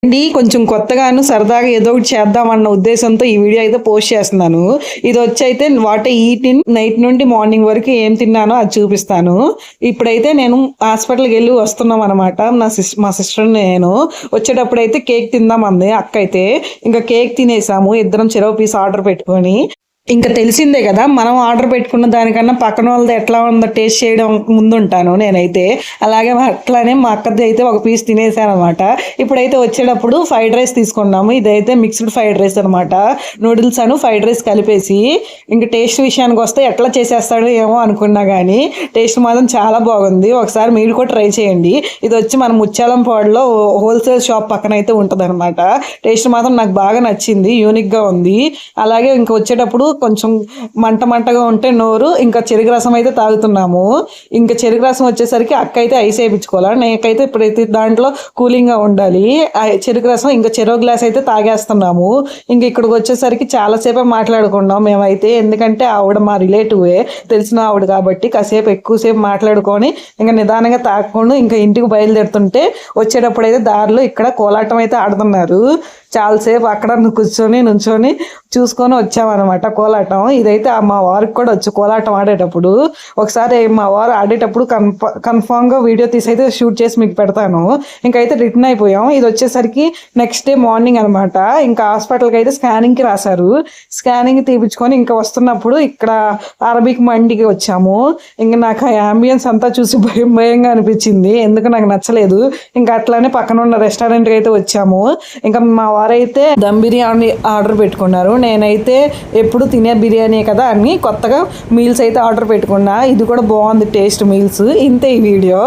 అండి కొంచెం కొత్తగాను సరదాగా ఏదో ఒకటి చేద్దామన్న ఉద్దేశంతో ఈ వీడియో అయితే పోస్ట్ చేస్తున్నాను. ఇది వచ్చైతే what I eat in night నుండి మార్నింగ్ వరకు ఏం తిన్నానో అది చూపిస్తాను. ఇప్పుడైతే నేను హాస్పిటల్‌కెళ్ళి వస్తున్నామనమాట. మా సిస్టర్ నేను. వచ్చేటప్పుడైతే కేక్ తిందామంది అక్కయితే. ఇంక కేక్ తినేసాము. ఇద్దరం చెరో పీస్ ఆర్డర్ పెట్టుకొని. ఇంక తెలిసిందే గదా! మనం ఆర్డర్ పెట్టుకున్న దానికన్నా పక్కనోళ్ళది ఎట్లా ఉందో టేస్ట్ చేయడం ముందుంటాను నేనైతే. అలాగే అట్లానే మా అక్కది అయితే ఒక పీస్ తినేసాననమాట. ఇప్పుడైతే వచ్చేటప్పుడు ఫ్రైడ్ రైస్ తీసుకున్నాము. ఇదైతే మిక్స్డ్ ఫ్రైడ్ రైస్ అనమాట. నూడిల్స్ ఫ్రైడ్ రైస్ కలిపేసి ఇంక టేస్ట్ విషయానికొస్తే ఎట్లా చేసేస్తాడో ఏమో అనుకున్నా గానీ, టేస్ట్ మాత్రం చాలా బాగుంది. ఒకసారి మీరు కూడా ట్రై చేయండి. ఇదొచ్చి మన ముత్యాలంపాడులో హోల్‌సేల్ షాప్ పక్కనైతే ఉంటదనమాట. టేస్ట్ మాత్రం నాకు బాగా నచ్చింది. యూనిక్‌గా ఉంది. అలాగే ఇంక వచ్చేటప్పుడు కొంచెం మంటగా ఉంటే నోరు ఇంకా చెరుకు రసం అయితే తాగుతున్నాము. ఇంకా చెరుకు రసం వచ్చేసరికి అక్క అయితే ఐస్ వేయించుకోవాలి. నాకైతే ఇప్పుడైతే దాంట్లో కూలింగ్‌గా ఉండాలి. చెరుకు రసం ఇంకా చెరో గ్లాస్ అయితే తాగేస్తున్నాము. ఇంక ఇక్కడికి వచ్చేసరికి చాలాసేపే మాట్లాడుకున్నాం మేమైతే. ఎందుకంటే ఆవిడ మా రిలేటివే, తెలిసిన ఆవిడ కాబట్టి కాసేపు ఎక్కువసేపు మాట్లాడుకొని ఇంకా నిదానంగా తాగకుండా ఇంకా ఇంటికి బయలుదేరుతుంటే వచ్చేటప్పుడు అయితే దారిలో ఇక్కడ కోలాటం అయితే ఆడుతున్నారు. చాలాసేపు అక్కడ నుంచొని చూసుకొని వచ్చామన్నమాట కోలాటం. ఇదైతే మా వారికి కూడా వచ్చు కోలాటం ఆడేటప్పుడు. ఒకసారి మా వారు ఆడేటప్పుడు కన్ఫామ్గా వీడియో తీసి అయితే షూట్ చేసి మీకు పెడతాను. ఇంకైతే రిటర్న్ అయిపోయాం. ఇది వచ్చేసరికి నెక్స్ట్ డే మార్నింగ్ అనమాట. ఇంకా హాస్పిటల్కి అయితే స్కానింగ్కి రాశారు. స్కానింగ్ తీపించుకొని ఇంకా వస్తున్నప్పుడు ఇక్కడ అరబిక్ మండికి వచ్చాము. ఇంకా నాకు ఆ అంబియన్స్ అంతా చూసి భయంగా అనిపించింది. ఎందుకు నాకు నచ్చలేదు. ఇంకా అట్లానే పక్కన ఉన్న రెస్టారెంట్కి అయితే వచ్చాము. ఇంకా మా వారైతే దమ్ బిర్యానీ ఆర్డర్ పెట్టుకున్నారు. నేనైతే ఎప్పుడు తినే బిర్యానీ కదా అని కొత్తగా మీల్స్ అయితే ఆర్డర్ పెట్టుకున్నా. ఇది కూడా బాగుంది టేస్ట్ మీల్స్. ఇంతే ఈ వీడియో.